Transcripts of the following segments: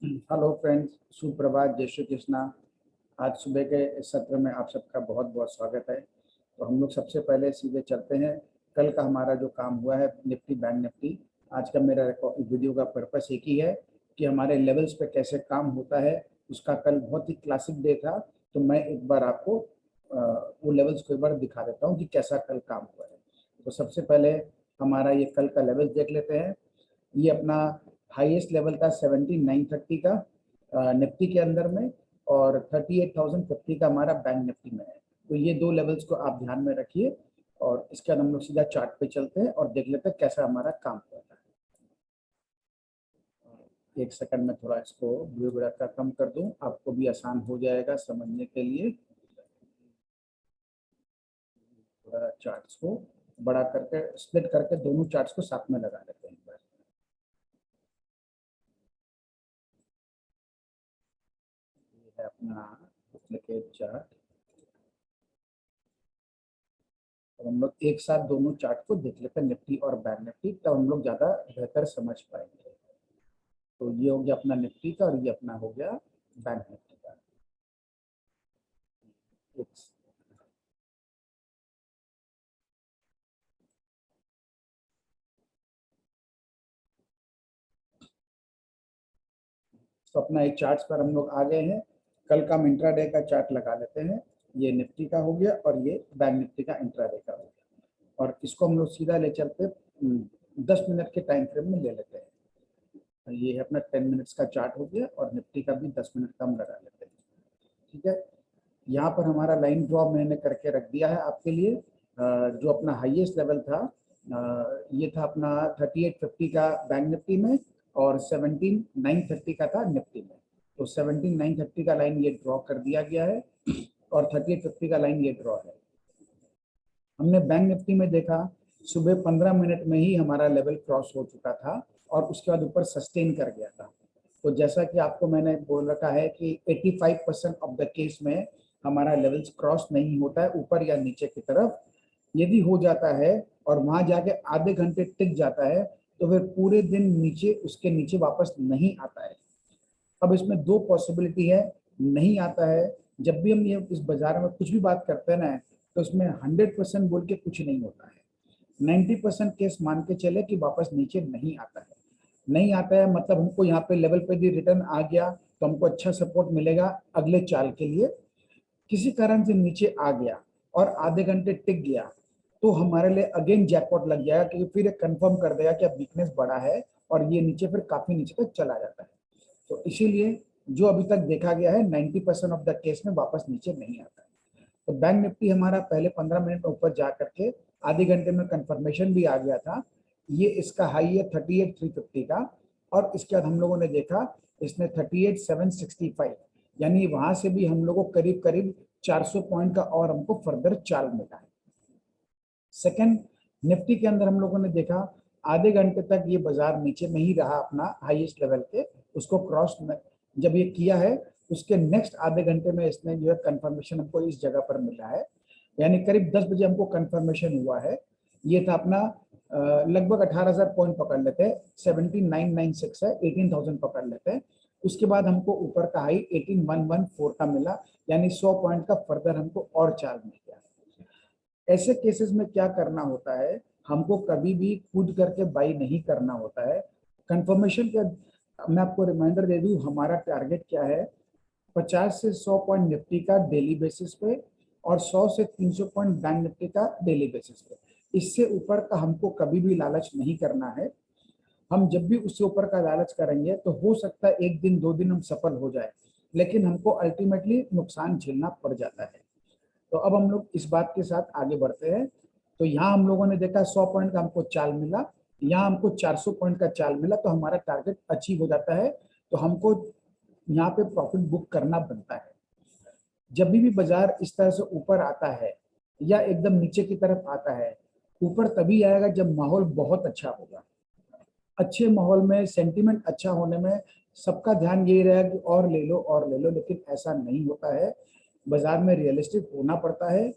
Hello friends, सुप्रभात, जय श्री कृष्णा। आज सुबह के इस सत्र में आप सबका बहुत बहुत स्वागत है। तो हम लोग सबसे पहले सीधे चलते हैं। कल का हमारा जो काम हुआ है निफ्टी बैंक निफ्टी, आज का मेरा वीडियो का पर्पस एक ही है कि हमारे लेवल्स पे कैसे काम होता है। उसका कल बहुत ही क्लासिक डे था, तो मैं एक बार आपको वो लेवल्स को एक बार दिखा देता हूँ कि कैसा कल काम हुआ है। तो सबसे पहले हमारा ये कल का लेवल्स देख लेते हैं। ये अपना हाईएस्ट लेवल था 17,930 का निफ्टी के अंदर में, और 38,050 का हमारा बैंक निफ्टी में है। तो ये दो लेवल्स को आप ध्यान में रखिए, और इसके बाद हम लोग सीधा चार्ट पे चलते हैं और देख लेते हैं कैसा हमारा काम होता है। एक सेकंड में थोड़ा इसको ब्लू बड़ा का कम कर दूं, आपको भी आसान हो जाएगा समझने के लिए। थोड़ा चार्ट्स को बड़ा करके स्प्लिट करके दोनों चार्ट्स को साथ में लगा लेते हैं एक बार। ये है अपना डुप्लीकेट चार्ट, और हम लोग एक साथ दोनों चार्ट को देख लेते हैं, निफ्टी और बैंक निफ्टी, तब हम लोग ज़्यादा बेहतर समझ पाएंगे। तो ये हो गया अपना निफ्टी का, और ये अपना हो गया बैंक निफ्टी का। तो अपना एक चार्ट पर हम लोग आ गए हैं। कल का हम इंट्राडे का चार्ट लगा लेते हैं। ये निफ्टी का हो गया और ये बैंक निफ्टी का इंट्राडे का हो गया, और इसको हम लोग सीधा ले चलते 10 मिनट के टाइम फ्रेम में ले लेते हैं। ये है अपना 10 मिनट्स का चार्ट हो गया, और निफ्टी का भी 10 मिनट का हम लगा लेते हैं। ठीक है, यहाँ पर हमारा लाइन ड्रॉ मैंने करके रख दिया है आपके लिए। जो अपना हाईएस्ट लेवल था ये था अपना 3850 का बैंक निफ्टी में, और 17,930 का था निफ्टी में। तो 17,930 का लाइन ये ड्रॉ कर दिया गया है, और 3850 का लाइन ये ड्रॉ है। हमने बैंक निफ्टी में देखा सुबह 15 मिनट में ही हमारा लेवल क्रॉस हो चुका था, और उसके बाद ऊपर सस्टेन कर गया था। तो जैसा कि आपको मैंने बोल रखा है कि 85% ऑफ द केस में हमारा लेवल्स क्रॉस नहीं होता है ऊपर या नीचे की तरफ। यदि हो जाता है और वहां जाके आधे घंटे टिक जाता है, तो फिर पूरे दिन नीचे उसके नीचे वापस नहीं आता है। अब इसमें दो पॉसिबिलिटी है, नहीं आता है। जब भी हम ये इस बाजार में कुछ भी बात करते हैं ना, तो उसमें 100% बोल के कुछ नहीं होता है। 90% केस मान के चले कि वापस नीचे नहीं आता है। नहीं आता है मतलब हमको यहाँ पे लेवल पे भी रिटर्न आ गया, तो हमको अच्छा सपोर्ट मिलेगा अगले चाल के लिए। किसी कारण से नीचे आ गया और आधे घंटे टिक गया, तो हमारे लिए अगेन जैकपॉट लग जाएगा, क्योंकि फिर कंफर्म कर देगा कि अब वीकनेस बड़ा है, और ये नीचे फिर काफी नीचे तक चला जाता है। तो इसीलिए जो अभी तक देखा गया है 90% ऑफ द केस में वापस नीचे नहीं आता है। तो बैंक निफ्टी हमारा पहले 15 मिनट में ऊपर जा करके आधे घंटे में कंफर्मेशन भी आ गया था। ये इसका हाई है 38,350 का, और इसके बाद हम लोगों ने देखा इसने 38,765, यानी वहां से भी हम लोगों को करीब करीब 400 पॉइंट का और हमको फर्दर चाल मिला है। सेकंड, निफ्टी के अंदर हम लोगों ने देखा आधे घंटे तक ये बाजार नीचे में ही रहा अपना हाईएस्ट लेवल के, उसको क्रॉस जब ये किया है उसके नेक्स्ट आधे घंटे में इसने जो है कंफर्मेशन हमको इस जगह पर मिला है, यानी करीब 10 बजे हमको कंफर्मेशन हुआ है। ये था अपना लगभग 18,000 पॉइंट पकड़ लेते हैं, 17,996 है, 18,000 पकड़ लेते हैं। उसके बाद हमको ऊपर का हाई 18,114 का मिला, यानी 100 पॉइंट का फर्दर हमको और चाल मिल गया। ऐसे केसेस में क्या करना होता है, हमको कभी भी कूद करके बाई नहीं करना होता है। कंफर्मेशन का मैं आपको रिमाइंडर दे दूं, हमारा टारगेट क्या है, 50 से 100 पॉइंट निफ्टी का डेली बेसिस पे, और 100 से 300 पॉइंट बैंक निफ्टी का डेली बेसिस पे। इससे ऊपर का हमको कभी भी लालच नहीं करना है। हम जब भी उससे ऊपर का लालच करेंगे तो हो सकता है एक दिन दो दिन हम सफल हो जाए, लेकिन हमको अल्टीमेटली नुकसान झेलना पड़ जाता है। तो अब हम लोग इस बात के साथ आगे बढ़ते हैं। तो यहाँ हम लोगों ने देखा 100 पॉइंट का हमको चाल मिला, यहाँ हमको 400 पॉइंट का चाल मिला, तो हमारा टारगेट अचीव हो जाता है। तो हमको यहाँ पे प्रॉफिट बुक करना बनता है। जब भी बाजार इस तरह से ऊपर आता है या एकदम नीचे की तरफ आता है, ऊपर तभी आएगा जब माहौल बहुत अच्छा होगा। अच्छे माहौल में सेंटीमेंट अच्छा होने में सबका ध्यान यही रहेगा कि और ले लो और ले लो, लेकिन ऐसा नहीं होता है। बाजार में रियलिस्टिक होना पड़ता है,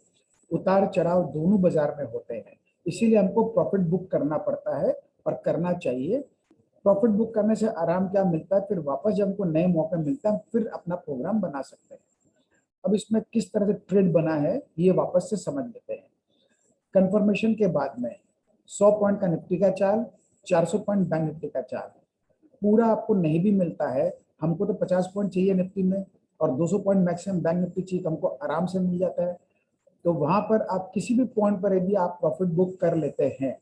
उतार चढ़ाव दोनों बाजार में होते हैं, इसीलिए हमको प्रॉफिट बुक करना पड़ता है और करना चाहिए। प्रॉफिट बुक करने से आराम क्या मिलता है, फिर वापस जब हमको नए मौके मिलता है फिर अपना प्रोग्राम बना सकते हैं। अब इसमें किस तरह से ट्रेड बना है ये वापस से समझ लेते हैं। कंफर्मेशन के बाद में 100 पॉइंट का निफ्टी का चाल, 400 पॉइंट बैंक निफ्टी का चाल, पूरा आपको नहीं भी मिलता है, हमको तो 50 पॉइंट चाहिए निफ्टी में और 200 पॉइंट मैक्सिमम बैंक निफ्टी चाहिए, तो हमको आराम से मिल जाता है। तो वहां पर आप किसी भी पॉइंट पर यदि आप प्रॉफिट बुक कर लेते हैं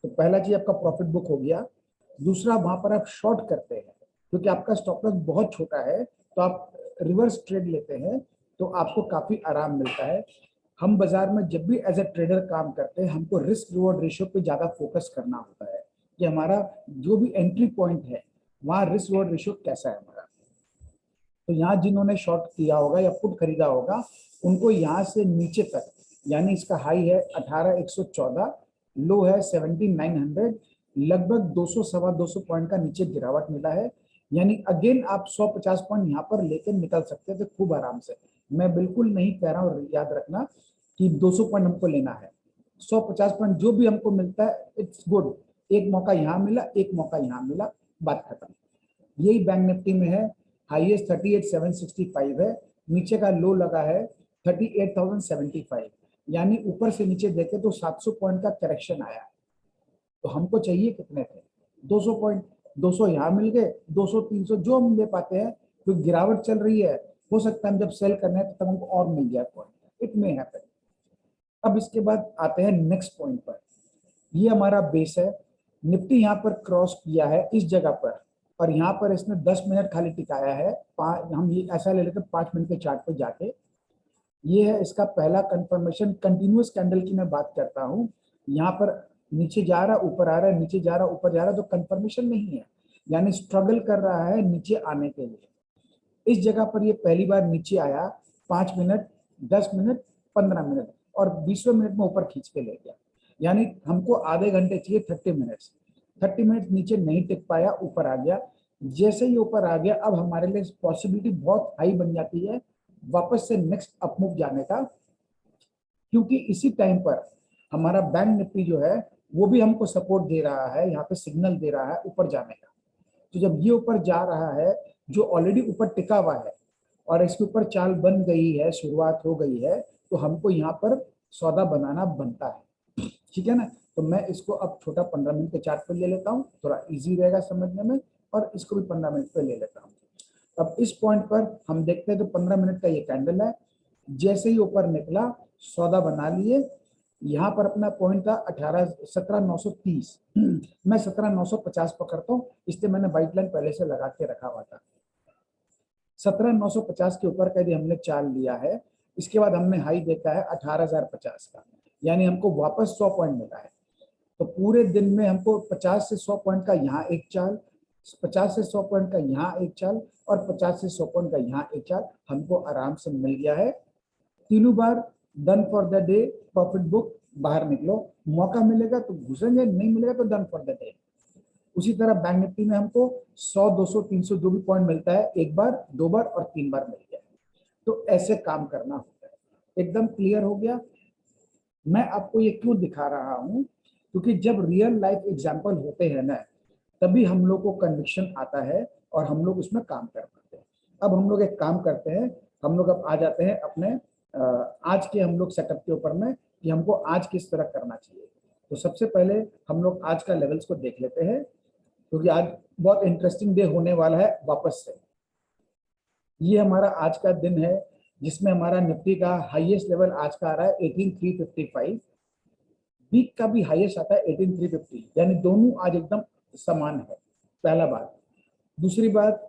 तो पहला चीज आपका प्रॉफिट बुक हो गया। दूसरा, वहां पर आप शॉर्ट करते हैं क्योंकि आपका स्टॉप लॉस बहुत छोटा है, तो आप रिवर्स ट्रेड लेते हैं तो आपको काफी आराम मिलता है। हम बाजार में जब भी एज ए ट्रेडर काम करते हैं हमको रिस्क रिवॉर्ड रेशियो पे ज्यादा फोकस करना होता है कि हमारा जो भी एंट्री पॉइंट है वहां रिस्क रिवॉर्ड रेशियो कैसा है हमारा। तो यहाँ जिन्होंने शॉर्ट किया होगा या पुट खरीदा होगा उनको यहाँ से नीचे तक, यानी इसका हाई है 18,114, लो है 17,900, लगभग 200 सवा 200 पॉइंट का नीचे गिरावट मिला है। यानी अगेन आप 150 पॉइंट यहाँ पर लेकर निकल सकते थे खूब आराम से। मैं बिल्कुल नहीं कह रहा हूँ, याद रखना कि 200 पॉइंट हमको लेना है, 150 पॉइंट जो भी हमको मिलता है इट्स गुड। एक मौका यहाँ मिला, एक मौका यहाँ मिला, बात खत्म। यही बैंक निफ्टी में है, हाईएस्ट 38,765 है, नीचे का लो लगा है 38,075, यानी ऊपर से नीचे देखे तो 700 पॉइंट का करेक्शन आया। तो हमको चाहिए कितने थे, 200 पॉइंट। 200 यहाँ मिल गए, 200 300 जो हम ले पाते हैं, तो गिरावट चल रही है, हो सकता है हम जब सेल करना है तो तब हमको और मिल जाए पॉइंट, इट मे हैपन। अब इसके बाद आते हैं नेक्स्ट पॉइंट पर। ये हमारा बेस है, निफ्टी यहाँ पर क्रॉस किया है इस जगह पर, और यहाँ पर इसने 10 मिनट खाली टिकाया है। हम ये ऐसा ले लेते हैं 5 मिनट के चार्ट पर जाके। ये है इसका पहला कंफर्मेशन, कंटिन्यूअस कैंडल की मैं बात करता हूँ। यहाँ पर नीचे जा रहा, ऊपर आ रहा है, नीचे जा रहा, ऊपर जा रहा, तो कंफर्मेशन नहीं है, यानी स्ट्रगल कर रहा है नीचे आने के लिए। इस जगह पर ये पहली बार नीचे आया, 5 मिनट, 10 मिनट, 15 मिनट और 20वें मिनट में ऊपर खींच के ले गया। यानी हमको आधे घंटे चाहिए, 30 मिनट नीचे नहीं टिक पाया, ऊपर आ गया। जैसे ही ऊपर आ गया अब हमारे लिए पॉसिबिलिटी बहुत हाई बन जाती है वापस से नेक्स्ट अपमूव जाने का, क्योंकि इसी टाइम पर हमारा बैंक निफ्टी जो है वो भी हमको सपोर्ट दे रहा है, यहाँ पे सिग्नल दे रहा है ऊपर जाने का। तो जब ये ऊपर जा रहा है, जो ऑलरेडी ऊपर टिका हुआ है और इसके ऊपर चाल बन गई है, शुरुआत हो गई है, तो हमको यहाँ पर सौदा बनाना बनता है, ठीक है ना। तो मैं इसको अब छोटा 15 मिनट के चार्ट पे ले लेता हूँ, थोड़ा इजी रहेगा समझने में, और इसको भी 15 मिनट पे ले लेता हूँ। अब इस पॉइंट पर हम देखते हैं तो 15 मिनट का ये कैंडल है, जैसे ही ऊपर निकला सौदा बना लिए। यहाँ पर अपना पॉइंट था 17,930, मैं 17,950 पकड़ता हूँ, इसलिए मैंने व्हाइट लाइन पहले से लगा के रखा हुआ था। 17,950 के ऊपर का यदि हमने चाल लिया है, इसके बाद हमने हाई देखा है 18,050 का, यानी हमको वापस 100 पॉइंट मिला है। तो पूरे दिन में हमको 50 से 100 पॉइंट का यहाँ एक चाल, 50 से 100 पॉइंट का यहाँ एक चाल और 50 से 100 पॉइंट का यहाँ एक चाल हमको आराम से मिल गया है। तीनों बार done for the day, profit book, बाहर निकलो, मौका मिलेगा तो घुसेंगे, नहीं मिलेगा तो डन फॉर द डे। उसी तरह बैंक निफ्टी में हमको 100 200 300 जो भी पॉइंट मिलता है, एक बार, दो बार और 3 बार मिल गया। तो ऐसे काम करना होता है। एकदम क्लियर हो गया। मैं आपको ये क्यों दिखा रहा हूं, क्योंकि जब रियल लाइफ एग्जाम्पल होते हैं ना, तभी हम लोग को कन्विक्शन आता है और हम लोग उसमें काम कर पाते हैं। अब हम लोग एक काम करते हैं, हम लोग अब आ जाते हैं अपने आज के हम लोग सेटअप के ऊपर में कि हमको आज किस तरह करना चाहिए। तो सबसे पहले हम लोग आज का लेवल्स को देख लेते हैं, क्योंकि आज बहुत इंटरेस्टिंग डे होने वाला है वापस से। ये हमारा आज का दिन है जिसमें हमारा निफ्टी का हाईएस्ट लेवल आज का आ रहा है 18,355, वीक का भी हाईएस्ट आता है 18,350, यानी दोनों आज एकदम समान है, पहला बात। दूसरी बात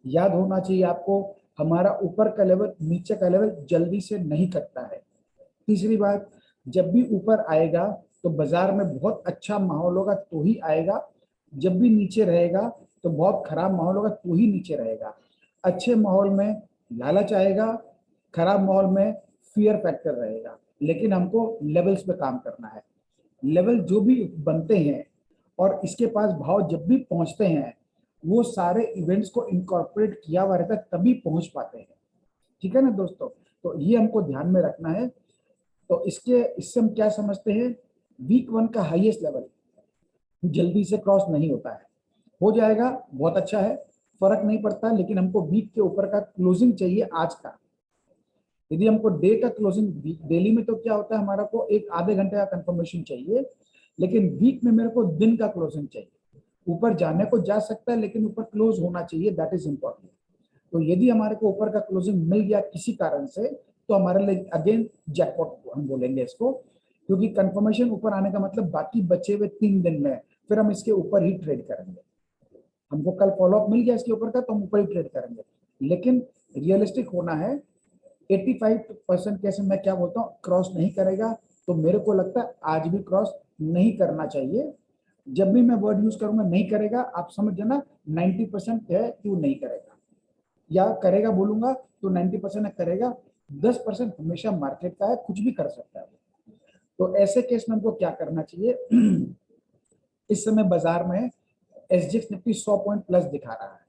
याद होना चाहिए आपको, हमारा ऊपर का लेवल नीचे का लेवल जल्दी से नहीं कटता है। तीसरी बात, जब भी ऊपर आएगा तो बाजार में बहुत अच्छा माहौल होगा तो ही आएगा, जब भी नीचे रहेगा तो बहुत खराब माहौल होगा तो ही नीचे रहेगा। अच्छे माहौल में लालच आएगा, खराब माहौल में फियर फैक्टर रहेगा, लेकिन हमको लेवल्स पे काम करना है। लेवल जो भी बनते हैं और इसके पास भाव जब भी पहुंचते हैं, वो सारे इवेंट्स को इनकॉर्पोरेट किया हुआ रहता है तभी पहुंच पाते हैं, ठीक है ना दोस्तों। तो ये हमको ध्यान में रखना है। तो इससे हम क्या समझते हैं, वीक 1 का हाईएस्ट लेवल जल्दी से क्रॉस नहीं होता है, हो जाएगा, बहुत अच्छा है, फर्क नहीं पड़ता, लेकिन हमको वीक के ऊपर का क्लोजिंग चाहिए आज का। यदि हमको डे का क्लोजिंग, डेली में तो क्या होता है हमारा को एक आधे घंटे का कंफर्मेशन चाहिए, लेकिन वीक में मेरे को दिन का क्लोजिंग चाहिए। ऊपर जाने को जा सकता है लेकिन ऊपर क्लोज होना चाहिए, दैट इज इंपॉर्टेंट। तो यदि हमारे को ऊपर का क्लोजिंग मिल गया किसी कारण से, तो हमारे लिए अगेन जैकपॉट हम बोलेंगे इसको, क्योंकि कंफर्मेशन ऊपर आने का मतलब बाकी बचे हुए 3 दिन में फिर हम इसके ऊपर ही ट्रेड करेंगे। हमको कल फॉलोअप मिल गया इसके ऊपर का तो हम ऊपर ही ट्रेड करेंगे, लेकिन रियलिस्टिक होना है। 85% केस में मैं क्या बोलता हूँ, क्रॉस नहीं करेगा, तो मेरे को लगता है आज भी क्रॉस नहीं करना चाहिए। जब भी मैं वर्ड यूज करूंगा नहीं करेगा, आप समझ जाना 90% है क्यों नहीं करेगा, या करेगा बोलूंगा तो 90% करेगा, 10% हमेशा मार्केट का है, कुछ भी कर सकता है। तो ऐसे केस में हमको क्या करना चाहिए इस समय बाजार में एसजीएक्स निफ्टी 100 पॉइंट प्लस दिखा रहा है,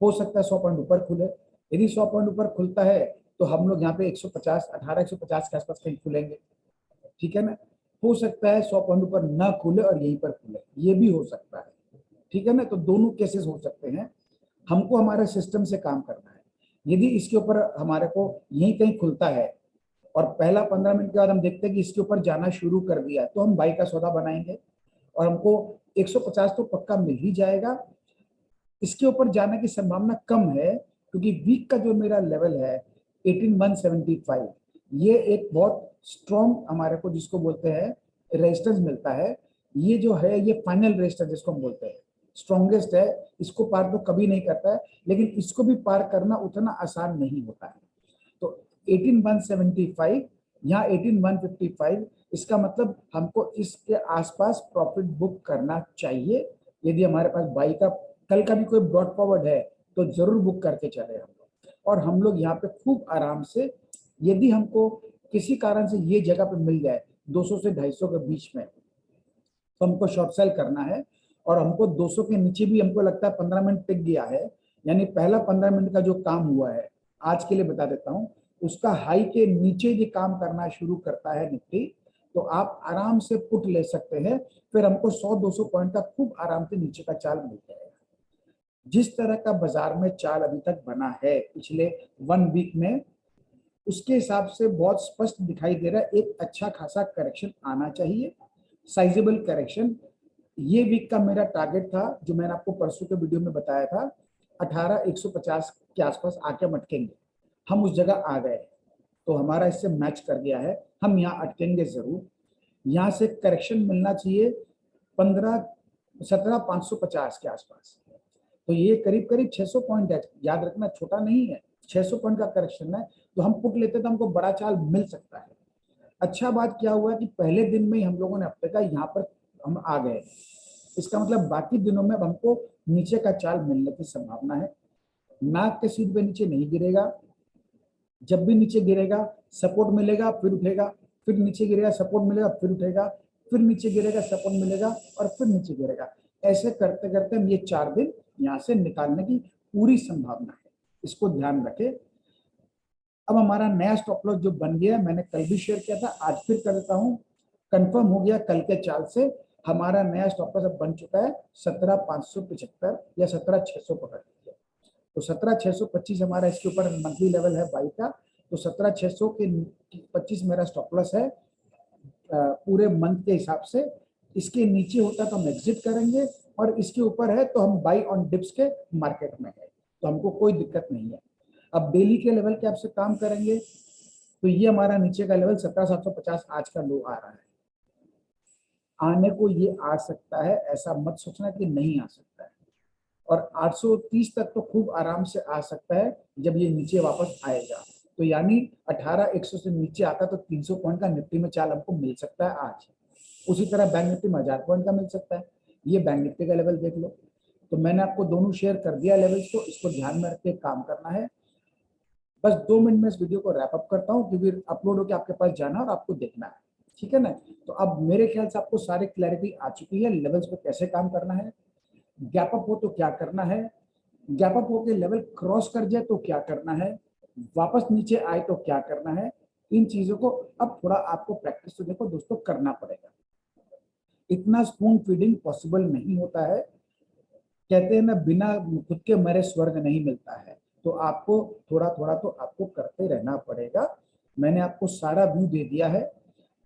हो सकता है 100 पॉइंट ऊपर खुले। यदि 100 पॉइंट ऊपर खुलता है तो हम लोग यहाँ पे 150 150 के आसपास कहीं खुलेंगे, ठीक है ना। हो सकता है 100 पॉइंट ऊपर ना खुले और यहीं पर खुले, ये भी हो सकता है, ठीक है ना। तो दोनों केसेस हो सकते हैं, हमको हमारे सिस्टम से काम करना है। यदि इसके ऊपर हमारे को यहीं कहीं खुलता है और पहला 15 मिनट के बाद हम देखते हैं कि इसके ऊपर जाना शुरू कर दिया, तो हम बाई का सौदा बनाएंगे और हमको 150 तो पक्का मिल ही जाएगा। इसके ऊपर जाने की संभावना कम है क्योंकि वीक का जो मेरा लेवल है 18175, ये एक बहुत स्ट्रॉन्ग हमारे को जिसको बोलते हैं रेजिस्टेंस मिलता है। ये जो है ये फाइनल रेजिस्टेंस जिसको हम बोलते हैं स्ट्रॉन्गेस्ट है, इसको पार तो कभी नहीं करता है, लेकिन इसको भी पार करना उतना आसान नहीं होता है। तो 18175 यहाँ 18155, इसका मतलब हमको इसके आसपास प्रॉफिट बुक करना चाहिए। यदि हमारे पास बाई का कल का भी कोई ब्रॉड फॉरवर्ड है तो जरूर बुक करके चले हम लोग, और हम लोग यहाँ पे खूब आराम से, यदि हमको किसी कारण से ये जगह पे मिल जाए 200 से 250 के बीच में, तो हमको शॉर्ट सेल करना है। और हमको 200 के नीचे भी हमको लगता है 15 मिनट टिक गया है, यानी पहला 15 मिनट का जो काम हुआ है आज के लिए बता देता हूँ, उसका हाई के नीचे जो काम करना शुरू करता है निफ्टी, तो आप आराम से पुट ले सकते हैं। फिर हमको 100-200 पॉइंट का खूब आराम से नीचे का चाल मिल जाएगा। जिस तरह का बाजार में चाल अभी तक बना है पिछले 1 वीक में, उसके हिसाब से बहुत स्पष्ट दिखाई दे रहा है एक अच्छा खासा करेक्शन आना चाहिए, साइजेबल करेक्शन। ये वीक का मेरा टारगेट था जो मैंने आपको परसों के वीडियो में बताया था, 18150 के आसपास आके हम अटकेंगे। हम उस जगह आ गए, तो हमारा इससे मैच कर गया है, हम यहाँ अटकेंगे जरूर। यहाँ से करेक्शन मिलना चाहिए 17,550 के आसपास, तो ये करीब करीब 600 पॉइंट है, याद रखना छोटा नहीं है, 600 पॉइंट का करेक्शन है। तो हम पुट लेते तो हमको बड़ा चाल मिल सकता है। अच्छा बात क्या हुआ कि पहले दिन में ही हम लोगों ने हफ्ते का यहाँ पर हम आ गए, इसका मतलब बाकी दिनों में हमको नीचे का चाल मिलने की संभावना है। नाक के सीध पे नीचे नहीं गिरेगा, जब भी नीचे गिरेगा सपोर्ट मिलेगा फिर उठेगा, फिर नीचे गिरेगा सपोर्ट मिलेगा फिर उठेगा, फिर नीचे गिरेगा सपोर्ट मिलेगा और फिर नीचे गिरेगा। ऐसे करते करते हम ये 4 दिन यहाँ से निकालने की पूरी संभावना है, इसको ध्यान रखें। अब हमारा नया स्टॉप लॉस जो बन गया, मैंने कल भी शेयर किया था, आज फिर कर देता हूँ, कंफर्म हो गया कल के चाल से। हमारा नया स्टॉप लॉस अब बन चुका है 17,575 या 17,600 पकड़ लीजिए। तो 17,625 हमारा इसके ऊपर मंथली लेवल है बाई का, तो 17,600 के 25 मेरा स्टॉप लॉस है पूरे मंथ के हिसाब से। इसके नीचे होता तो हम एग्जिट करेंगे, और इसके ऊपर है तो हम बाई ऑन डिप्स के मार्केट में है, तो हमको कोई दिक्कत नहीं है। अब डेली के लेवल के आपसे काम करेंगे, तो ये हमारा नीचे का लेवल 17,750 आज का लो आ रहा है। आने को ये आ सकता है, ऐसा मत सोचना कि नहीं आ सकता है, और 830 तक तो खूब आराम से आ सकता है जब ये नीचे वापस आएगा। तो यानी 18,100 से नीचे आता तो 300 पॉइंट का निफ्टी में चाल हमको मिल सकता है आज। उसी तरह बैंक निफ्टी में 1000 पॉइंट का मिल सकता है। ये बैंक निफ्टी का लेवल देख लो। तो मैंने आपको दोनों शेयर कर दिया लेवल्स को, इसको ध्यान में रख के काम करना है। बस 2 मिनट में इस वीडियो को रैप अप करता हूँ क्योंकि अपलोड होकर आपके पास जाना और आपको देखना है, ठीक है ना। तो अब मेरे ख्याल से आपको सारी क्लैरिटी आ चुकी है, लेवल्स पे कैसे काम करना है, गैप अप हो तो क्या करना है, गैप अप होकर लेवल क्रॉस कर जाए तो क्या करना है, वापस नीचे आए तो क्या करना है। इन चीजों को अब थोड़ा आपको प्रैक्टिस तो देखो दोस्तों करना पड़ेगा, इतना स्पून फीडिंग पॉसिबल नहीं होता है। कहते हैं ना, बिना खुद के मरे स्वर्ग नहीं मिलता है, तो आपको थोड़ा थोड़ा तो आपको करते रहना पड़ेगा। मैंने आपको सारा व्यू दे दिया है।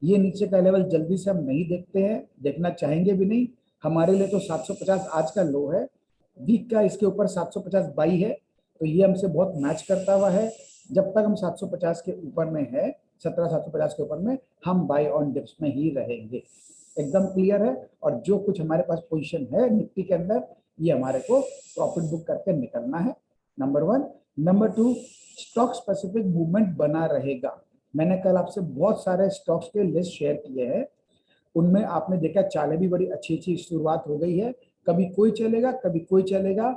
ये नीचे का लेवल जल्दी से हम नहीं देखते हैं, देखना चाहेंगे भी नहीं। हमारे लिए तो 750 आज का लो है, वीक का इसके ऊपर 750 बाई है, तो ये हमसे बहुत मैच करता हुआ है। जब तक हम 750 के ऊपर में है, 17,750 के ऊपर में, हम बाई ऑन डिप्स में ही रहेंगे। एकदम क्लियर है। और जो कुछ हमारे पास पोजीशन है निफ्टी के अंदर, ये हमारे को प्रॉफिट बुक करके निकलना है, number 1। Number 2, stock specific movement बना रहेगा। मैंने कल आपसे बहुत सारे स्टॉक्स के लिस्ट शेयर किए हैं, उनमें आपने देखा चाले भी बड़ी अच्छी अच्छी शुरुआत हो गई है, कभी कोई चलेगा कभी कोई चलेगा।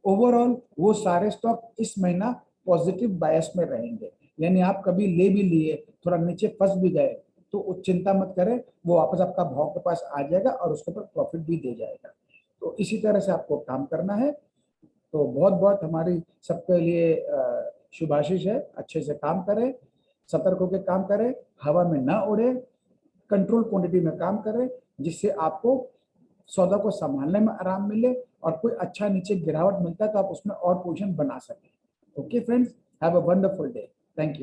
ओवरऑल वो सारे स्टॉक इस महीना पॉजिटिव बायस में रहेंगे, यानी आप कभी ले भी लिए, थोड़ा नीचे फंस भी गए, तो चिंता मत करें, वो वापस आपका भाव के पास आ जाएगा और उसके ऊपर प्रॉफिट भी दे जाएगा। तो इसी तरह से आपको काम करना है। तो बहुत बहुत हमारी सबके लिए शुभाशीष है, अच्छे से काम करें, सतर्क होकर काम करें, हवा में ना उड़े, कंट्रोल क्वांटिटी में काम करें, जिससे आपको सौदा को संभालने में आराम मिले, और कोई अच्छा नीचे गिरावट मिलता है तो आप उसमें और पोजीशन बना सकें। Okay friends, have a wonderful day. Thank you.